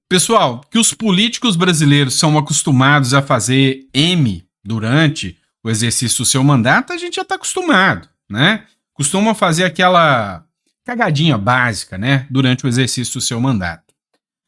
Pessoal, que os políticos brasileiros são acostumados a fazer M durante o exercício do seu mandato, a gente já está acostumado, né? Costumam fazer aquela cagadinha básica, né? Durante o exercício do seu mandato.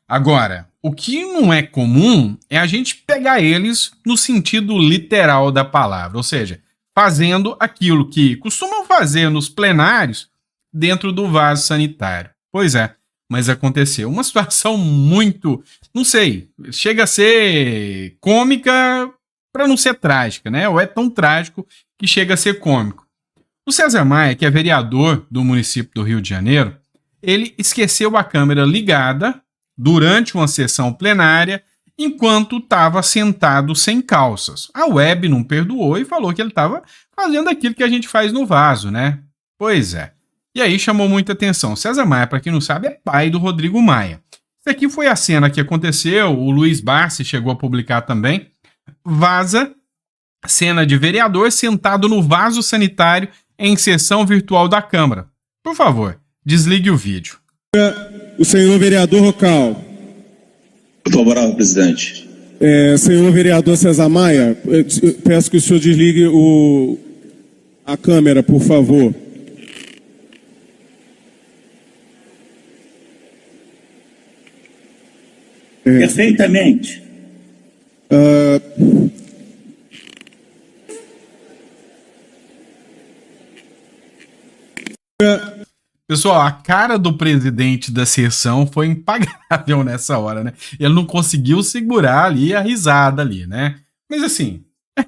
Agora, o que não é comum é a gente pegar eles no sentido literal da palavra, ou seja, fazendo aquilo que costumam fazer nos plenários dentro do vaso sanitário. Pois é, mas aconteceu uma situação muito, não sei, chega a ser cômica para não ser trágica, né? Ou é tão trágico que chega a ser cômico. O César Maia, que é vereador do município do Rio de Janeiro, ele esqueceu a câmera ligada durante uma sessão plenária enquanto estava sentado sem calças. A web não perdoou e falou que ele estava fazendo aquilo que a gente faz no vaso, né? Pois é. E aí chamou muita atenção. César Maia, para quem não sabe, é pai do Rodrigo Maia. Isso aqui foi a cena que aconteceu, o Luiz Barsi chegou a publicar também. Vaza cena de vereador sentado no vaso sanitário em sessão virtual da Câmara. Por favor, desligue o vídeo. O senhor vereador Rocal. Favorável, presidente. Senhor vereador César Maia, peço que o senhor desligue a câmera, por favor. Perfeitamente. Pessoal, a cara do presidente da sessão foi impagável nessa hora, né? Ele não conseguiu segurar ali a risada ali, né? Mas assim,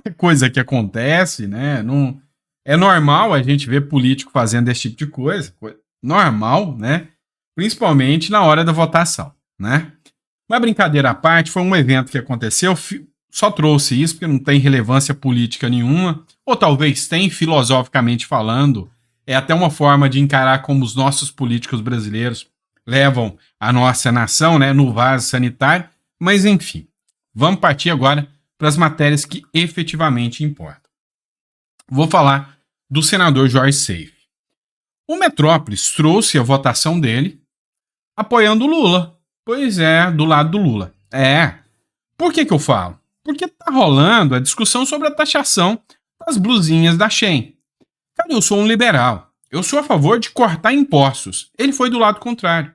é coisa que acontece, né? Não, é normal a gente ver político fazendo esse tipo de coisa. Normal, né? Principalmente na hora da votação, né? Mas brincadeira à parte, foi um evento que aconteceu, só trouxe isso porque não tem relevância política nenhuma, ou talvez tem, filosoficamente falando. É até uma forma de encarar como os nossos políticos brasileiros levam a nossa nação, né, no vaso sanitário. Mas, enfim, vamos partir agora para as matérias que efetivamente importam. Vou falar do senador Jorge Seife. O Metrópolis trouxe a votação dele apoiando o Lula. Pois é, do lado do Lula. Por que eu falo? Porque tá rolando a discussão sobre a taxação das blusinhas da Shein. Cara, eu sou um liberal. Eu sou a favor de cortar impostos. Ele foi do lado contrário.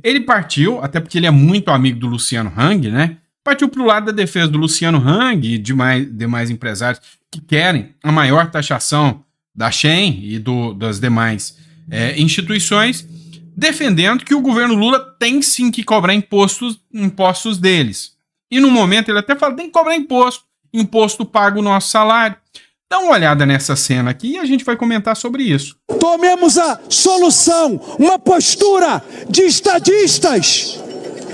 Ele partiu, até porque ele é muito amigo do Luciano Hang, né? Partiu para o lado da defesa do Luciano Hang e demais empresários que querem a maior taxação da Shein e das demais instituições, defendendo que o governo Lula tem sim que cobrar impostos deles. E no momento ele até fala, tem que cobrar imposto paga o nosso salário. Dá uma olhada nessa cena aqui e a gente vai comentar sobre isso. Tomemos a solução, uma postura de estadistas,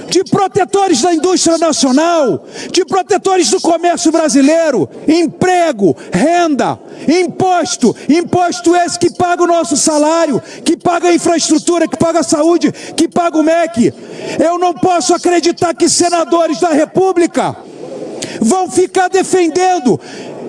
de protetores da indústria nacional, de protetores do comércio brasileiro, emprego, renda, imposto esse que paga o nosso salário, que paga a infraestrutura, que paga a saúde, que paga o MEC. Eu não posso acreditar que senadores da República vão ficar defendendo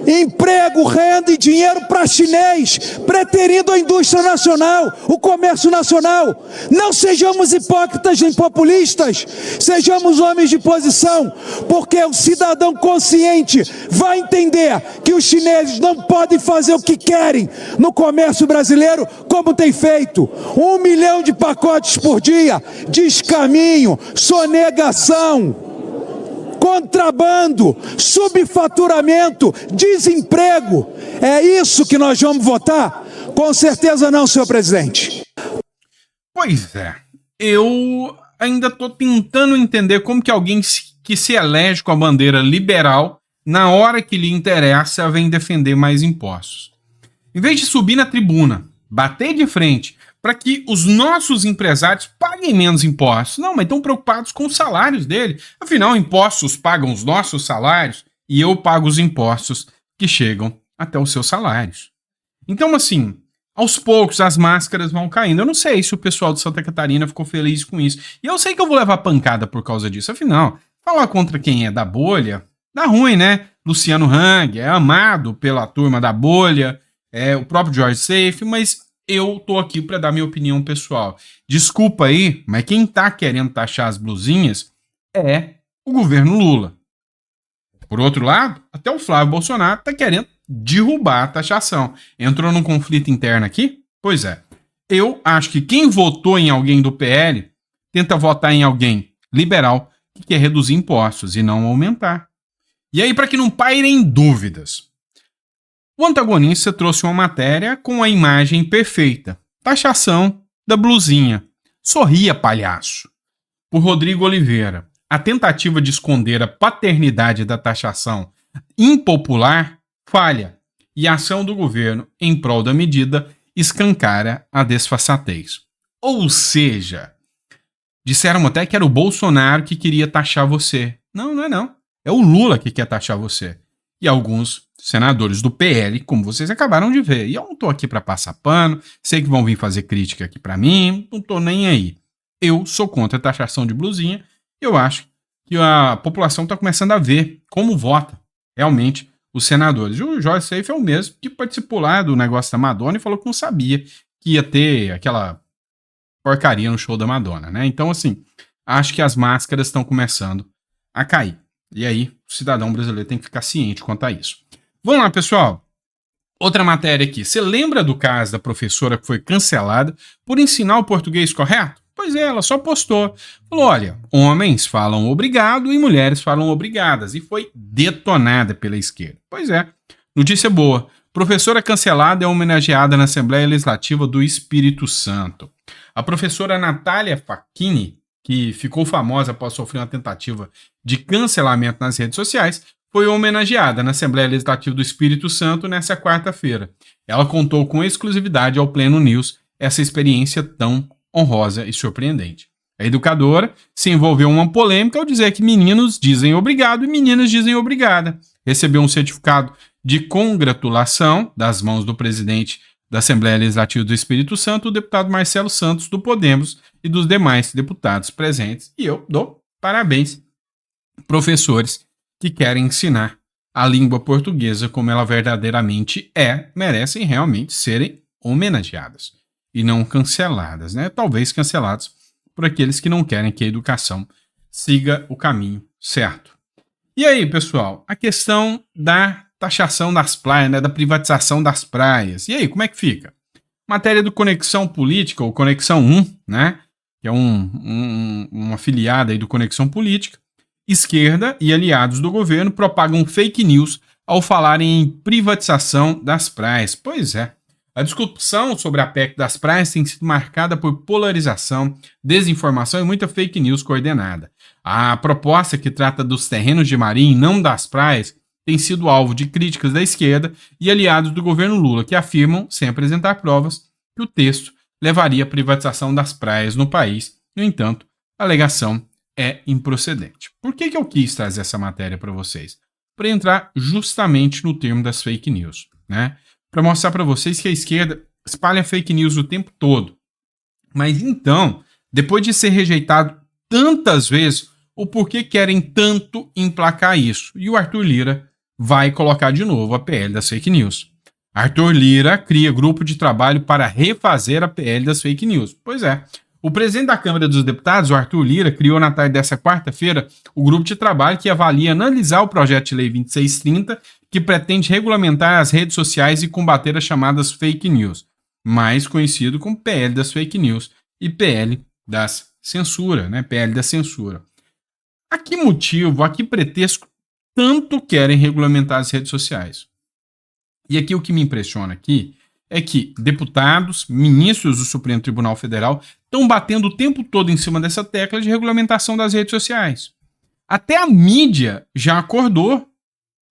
emprego, renda e dinheiro para chinês, preterindo a indústria nacional, o comércio nacional. Não sejamos hipócritas nem populistas, sejamos homens de posição, porque o cidadão consciente vai entender que os chineses não podem fazer o que querem no comércio brasileiro, como tem feito. 1 milhão de pacotes por dia, descaminho, sonegação, contrabando, subfaturamento, desemprego. É isso que nós vamos votar? Com certeza não, senhor presidente. Pois é. Eu ainda estou tentando entender como que alguém que se elege com a bandeira liberal, na hora que lhe interessa, vem defender mais impostos. Em vez de subir na tribuna, bater de frente, para que os nossos empresários paguem menos impostos. Não, mas estão preocupados com os salários dele. Afinal, impostos pagam os nossos salários e eu pago os impostos que chegam até os seus salários. Então, assim, aos poucos as máscaras vão caindo. Eu não sei se o pessoal de Santa Catarina ficou feliz com isso. E eu sei que eu vou levar pancada por causa disso. Afinal, falar contra quem é da bolha dá ruim, né? Luciano Hang é amado pela turma da bolha, o próprio Jorge Seife, mas eu tô aqui para dar minha opinião pessoal. Desculpa aí, mas quem tá querendo taxar as blusinhas é o governo Lula. Por outro lado, até o Flávio Bolsonaro está querendo derrubar a taxação. Entrou num conflito interno aqui? Pois é. Eu acho que quem votou em alguém do PL tenta votar em alguém liberal que quer reduzir impostos e não aumentar. E aí, para que não pairem dúvidas, o antagonista trouxe uma matéria com a imagem perfeita. Taxação da blusinha. Sorria, palhaço. Por Rodrigo Oliveira. A tentativa de esconder a paternidade da taxação impopular falha e a ação do governo em prol da medida escancara a desfaçatez. Ou seja, disseram até que era o Bolsonaro que queria taxar você. Não, não é não. É o Lula que quer taxar você. E alguns senadores do PL, como vocês acabaram de ver. E eu não tô aqui para passar pano, sei que vão vir fazer crítica aqui para mim, não tô nem aí. Eu sou contra a taxação de blusinha. Eu acho que a população está começando a ver como vota realmente os senadores. E o Jorge Seife é o mesmo que participou lá do negócio da Madonna e falou que não sabia que ia ter aquela porcaria no show da Madonna, né? Então, assim, acho que as máscaras estão começando a cair. E aí, o cidadão brasileiro tem que ficar ciente quanto a isso. Vamos lá, pessoal. Outra matéria aqui. Você lembra do caso da professora que foi cancelada por ensinar o português correto? Pois é, ela só postou. Falou, olha, homens falam obrigado e mulheres falam obrigadas. E foi detonada pela esquerda. Pois é, notícia boa. Professora cancelada é homenageada na Assembleia Legislativa do Espírito Santo. A professora Natália Facchini, que ficou famosa após sofrer uma tentativa de cancelamento nas redes sociais, foi homenageada na Assembleia Legislativa do Espírito Santo nesta quarta-feira. Ela contou com exclusividade ao Pleno News essa experiência tão honrosa e surpreendente. A educadora se envolveu em uma polêmica ao dizer que meninos dizem obrigado e meninas dizem obrigada. Recebeu um certificado de congratulação das mãos do presidente da Assembleia Legislativa do Espírito Santo, o deputado Marcelo Santos, do Podemos, e dos demais deputados presentes. E eu dou parabéns, professores que querem ensinar a língua portuguesa como ela verdadeiramente é, merecem realmente serem homenageadas e não canceladas, né? Talvez canceladas por aqueles que não querem que a educação siga o caminho certo. E aí, pessoal, a questão da taxação das praias, né, da privatização das praias. E aí, como é que fica? Matéria do Conexão Política, ou Conexão 1, né, que é uma afiliada aí do Conexão Política. Esquerda e aliados do governo propagam fake news ao falarem em privatização das praias. Pois é, a discussão sobre a PEC das praias tem sido marcada por polarização, desinformação e muita fake news coordenada. A proposta que trata dos terrenos de marinha e não das praias tem sido alvo de críticas da esquerda e aliados do governo Lula, que afirmam, sem apresentar provas, que o texto levaria à privatização das praias no país. No entanto, a alegação é improcedente. Por que eu quis trazer essa matéria para vocês? Para entrar justamente no termo das fake news, né? Para mostrar para vocês que a esquerda espalha fake news o tempo todo. Mas então, depois de ser rejeitado tantas vezes, o porquê querem tanto emplacar isso? E o Arthur Lira vai colocar de novo a PL das fake news. Arthur Lira cria grupo de trabalho para refazer a PL das fake news. Pois é. O presidente da Câmara dos Deputados, o Arthur Lira, criou na tarde dessa quarta-feira o grupo de trabalho que avalia e analisar o projeto de lei 2630, que pretende regulamentar as redes sociais e combater as chamadas fake news, mais conhecido como PL das fake news e PL das censura, né? PL da censura. A que motivo, a que pretexto tanto querem regulamentar as redes sociais? E aqui o que me impressiona aqui é que deputados, ministros do Supremo Tribunal Federal estão batendo o tempo todo em cima dessa tecla de regulamentação das redes sociais. Até a mídia já acordou.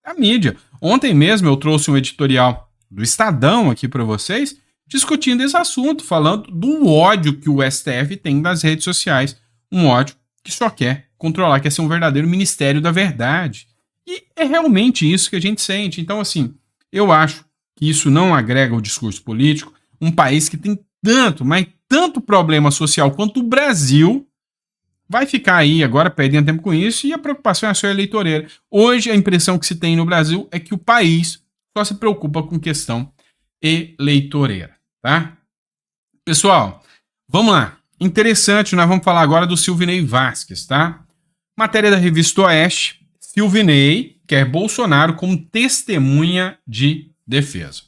A mídia. Ontem mesmo eu trouxe um editorial do Estadão aqui para vocês, discutindo esse assunto, falando do ódio que o STF tem das redes sociais. Um ódio que só quer controlar, quer ser um verdadeiro Ministério da Verdade. E é realmente isso que a gente sente. Então, assim, eu acho que isso não agrega ao discurso político. Um país que tem tanto, mas tanto problema social quanto o Brasil vai ficar aí agora perdendo tempo com isso e a preocupação é só eleitoreira. Hoje a impressão que se tem no Brasil é que o país só se preocupa com questão eleitoreira, tá? Pessoal, vamos lá. Interessante, nós vamos falar agora do Silvinei Vasquez, tá? Matéria da Revista Oeste, Silvinei quer Bolsonaro como testemunha de defesa.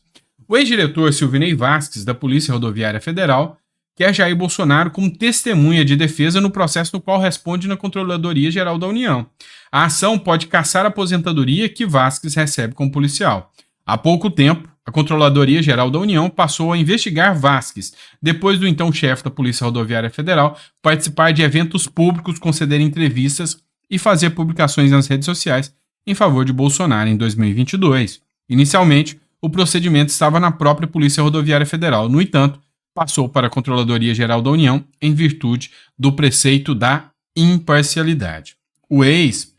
O ex-diretor Silvinei Vasquez, da Polícia Rodoviária Federal, quer Jair Bolsonaro como testemunha de defesa no processo no qual responde na Controladoria Geral da União. A ação pode cassar a aposentadoria que Vasquez recebe como policial. Há pouco tempo, a Controladoria Geral da União passou a investigar Vasquez, depois do então chefe da Polícia Rodoviária Federal participar de eventos públicos, conceder entrevistas e fazer publicações nas redes sociais em favor de Bolsonaro em 2022. Inicialmente, o procedimento estava na própria Polícia Rodoviária Federal. No entanto, passou para a Controladoria Geral da União em virtude do preceito da imparcialidade. O ex-policial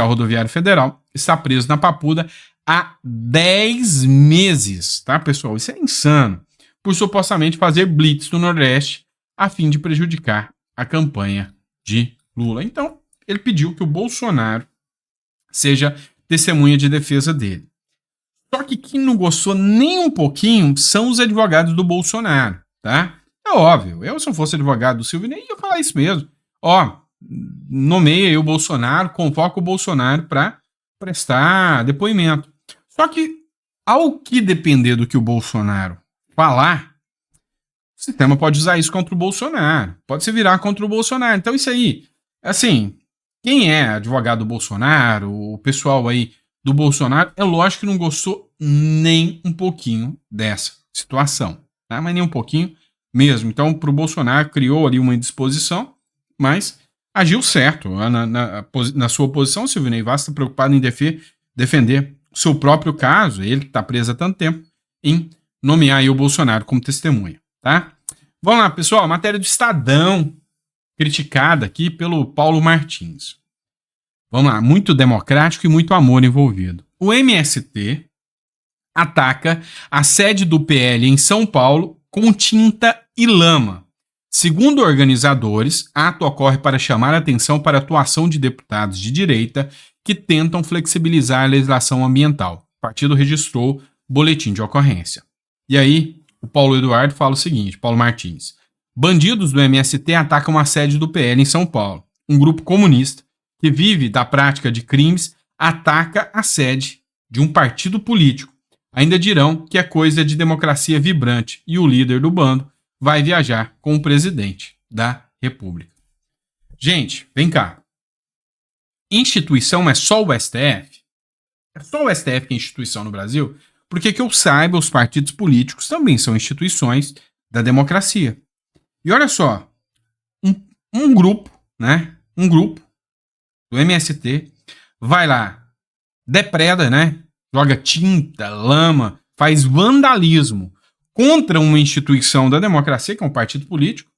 rodoviário federal está preso na Papuda há 10 meses, tá, pessoal? Isso é insano. Por supostamente fazer blitz no Nordeste a fim de prejudicar a campanha de Lula. Então, ele pediu que o Bolsonaro seja testemunha de defesa dele. Só que quem não gostou nem um pouquinho são os advogados do Bolsonaro, tá? É óbvio, eu se eu fosse advogado do Silvinei ia falar isso mesmo. Ó, nomeia o Bolsonaro, convoca o Bolsonaro para prestar depoimento. Só que, ao que depender do que o Bolsonaro falar, o sistema pode usar isso contra o Bolsonaro, pode se virar contra o Bolsonaro. Então isso aí, assim, quem é advogado do Bolsonaro, o pessoal aí do Bolsonaro, é lógico que não gostou nem um pouquinho dessa situação, tá? Mas nem um pouquinho mesmo. Então, para o Bolsonaro, criou ali uma indisposição, mas agiu certo. Na sua posição, Silvinei Vasquez está preocupado em defender o seu próprio caso, ele que está preso há tanto tempo, em nomear aí o Bolsonaro como testemunha, tá? Vamos lá, pessoal, matéria do Estadão, criticada aqui pelo Paulo Martins. Vamos lá, muito democrático e muito amor envolvido. O MST ataca a sede do PL em São Paulo com tinta e lama. Segundo organizadores, ato ocorre para chamar a atenção para a atuação de deputados de direita que tentam flexibilizar a legislação ambiental. O partido registrou boletim de ocorrência. E aí, o Paulo Eduardo fala o seguinte, Paulo Martins. Bandidos do MST atacam a sede do PL em São Paulo. Um grupo comunista que vive da prática de crimes, ataca a sede de um partido político. Ainda dirão que é coisa de democracia vibrante e o líder do bando vai viajar com o presidente da República. Gente, vem cá. Instituição é só o STF? É só o STF que é instituição no Brasil? Porque que eu saiba, os partidos políticos também são instituições da democracia. E olha só, um grupo, né? Um grupo do MST, vai lá, depreda, né? Joga tinta, lama, faz vandalismo contra uma instituição da democracia, que é um partido político.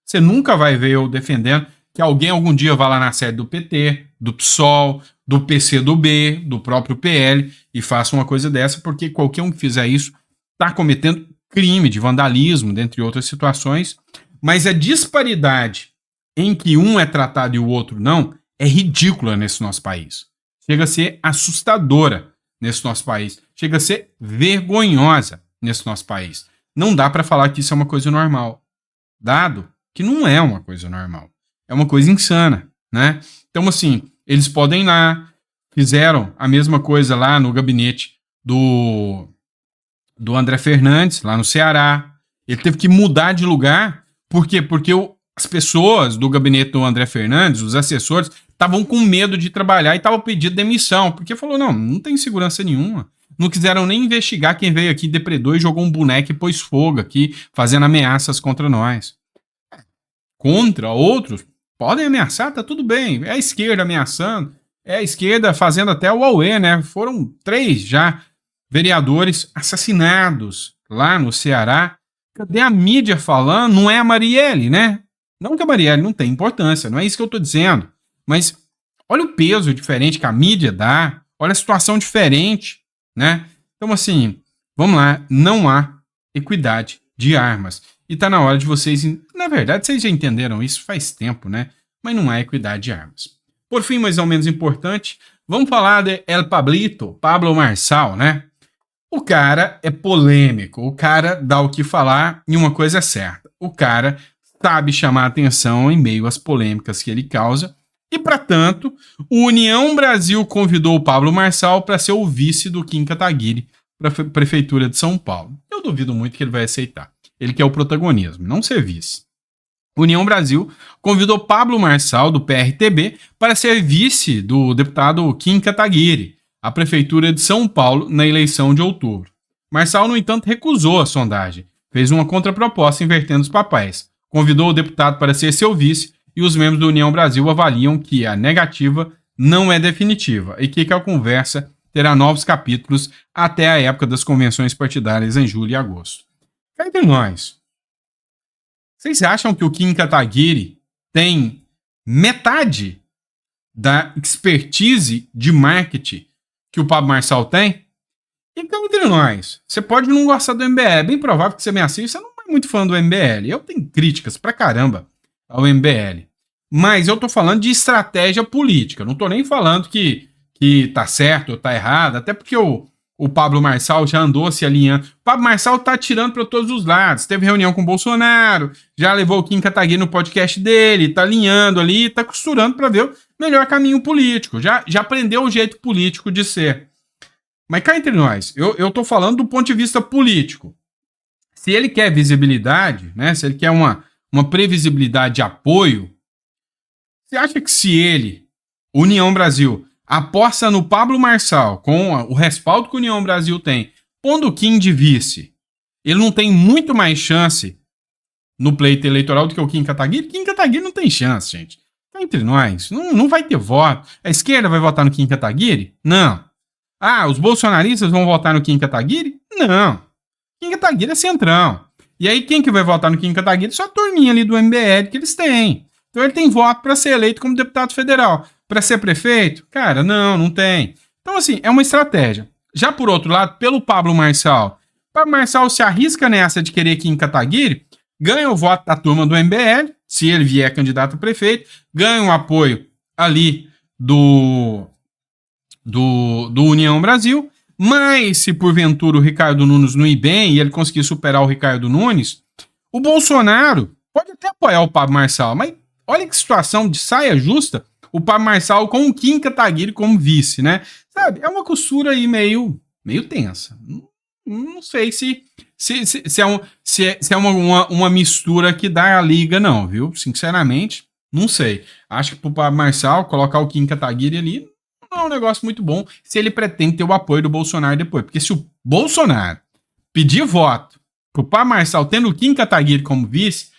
Você nunca vai ver eu defendendo que alguém algum dia vá lá na sede do PT, do PSOL, do PCdoB, do próprio PL e faça uma coisa dessa, porque qualquer um que fizer isso está cometendo crime de vandalismo, dentre outras situações. Mas a disparidade em que um é tratado e o outro não é ridícula nesse nosso país. Chega a ser assustadora nesse nosso país. Chega a ser vergonhosa nesse nosso país. Não dá para falar que isso é uma coisa normal. Dado que não é uma coisa normal. É uma coisa insana, né? Então, assim, eles podem ir lá, fizeram a mesma coisa lá no gabinete do André Fernandes, lá no Ceará. Ele teve que mudar de lugar. Por quê? Porque as pessoas do gabinete do André Fernandes, os assessores, estavam com medo de trabalhar e estavam pedindo demissão, porque falou, não tem segurança nenhuma. Não quiseram nem investigar quem veio aqui, depredou e jogou um boneco e pôs fogo aqui, fazendo ameaças contra nós. Contra outros, podem ameaçar, tá tudo bem. É a esquerda ameaçando, é a esquerda fazendo até o auê, né? Foram 3 já vereadores assassinados lá no Ceará. Cadê a mídia falando? Não é a Marielle, né? Não que a Marielle não tem importância, não é isso que eu tô dizendo. Mas olha o peso diferente que a mídia dá, olha a situação diferente, né? Então, assim, vamos lá, não há equidade de armas. E tá na hora de vocês... Na verdade, vocês já entenderam isso faz tempo, né? Mas não há equidade de armas. Por fim, mas não menos importante, vamos falar de El Pablito, Pablo Marçal, né? O cara é polêmico, o cara dá o que falar e uma coisa é certa. O cara sabe chamar atenção em meio às polêmicas que ele causa, E, para tanto, o União Brasil convidou o Pablo Marçal para ser o vice do Kim Kataguiri para a Prefeitura de São Paulo. Eu duvido muito que ele vai aceitar. Ele quer o protagonismo, não ser vice. União Brasil convidou Pablo Marçal, do PRTB, para ser vice do deputado Kim Kataguiri, à Prefeitura de São Paulo, na eleição de outubro. Marçal, no entanto, recusou a sondagem, fez uma contraproposta invertendo os papéis, convidou o deputado para ser seu vice e os membros do União Brasil avaliam que a negativa não é definitiva e que a conversa terá novos capítulos até a época das convenções partidárias em julho e agosto. Cá entre nós, vocês acham que o Kim Kataguiri tem metade da expertise de marketing que o Pablo Marçal tem? Então, entre nós, você pode não gostar do MBL, é bem provável que você me assista, você não é muito fã do MBL. Eu tenho críticas pra caramba ao MBL. Mas eu tô falando de estratégia política, não tô nem falando que tá certo ou tá errado, até porque o Pablo Marçal já andou se alinhando. O Pablo Marçal tá atirando para todos os lados. Teve reunião com o Bolsonaro, já levou o Kim Kataguiri no podcast dele, tá alinhando ali, tá costurando para ver o melhor caminho político. Já aprendeu o jeito político de ser. Mas cá entre nós, eu tô falando do ponto de vista político. Se ele quer visibilidade, né? Se ele quer uma previsibilidade de apoio, você acha que se ele, União Brasil, aposta no Pablo Marçal, com o respaldo que a União Brasil tem, pondo o Kim de vice, ele não tem muito mais chance no pleito eleitoral do que o Kim Kataguiri? Kim Kataguiri não tem chance, gente. Tá entre nós. Não vai ter voto. A esquerda vai votar no Kim Kataguiri? Não. Ah, os bolsonaristas vão votar no Kim Kataguiri? Não. Kim Kataguiri é centrão. E aí quem que vai votar no Kim Kataguiri? Só a turminha ali do MBL que eles têm. Então ele tem voto para ser eleito como deputado federal. Para ser prefeito? Cara, não tem. Então, assim, é uma estratégia. Já por outro lado, pelo Pablo Marçal, Pablo Marçal se arrisca nessa de querer Kim Kataguiri, ganha o voto da turma do MBL, se ele vier candidato a prefeito, ganha o apoio ali do União Brasil, mas se porventura o Ricardo Nunes não ir bem e ele conseguir superar o Ricardo Nunes, o Bolsonaro pode até apoiar o Pablo Marçal, mas olha que situação de saia justa, o Pablo Marçal com o Kim Kataguiri como vice, né? Sabe, é uma costura aí meio tensa. Não sei se é uma mistura que dá a liga, não, viu? Sinceramente, não sei. Acho que pro Pablo Marçal colocar o Kim Kataguiri ali não é um negócio muito bom se ele pretende ter o apoio do Bolsonaro depois. Porque se o Bolsonaro pedir voto pro Pablo Marçal tendo o Kim Kataguiri como vice,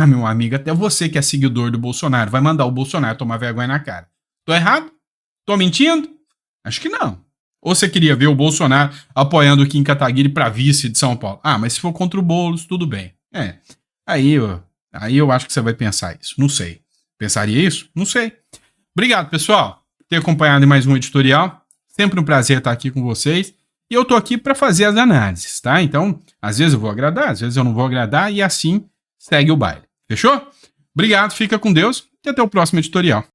meu amigo, até você que é seguidor do Bolsonaro vai mandar o Bolsonaro tomar vergonha na cara. Tô errado? Tô mentindo? Acho que não. Ou você queria ver o Bolsonaro apoiando o Kim Kataguiri para vice de São Paulo? Ah, mas se for contra o Boulos, tudo bem. Aí eu acho que você vai pensar isso. Não sei. Pensaria isso? Não sei. Obrigado, pessoal, por ter acompanhado mais um editorial. Sempre um prazer estar aqui com vocês. E eu tô aqui para fazer as análises, tá? Então, às vezes eu vou agradar, às vezes eu não vou agradar e assim segue o baile. Fechou? Obrigado, fica com Deus e até o próximo editorial.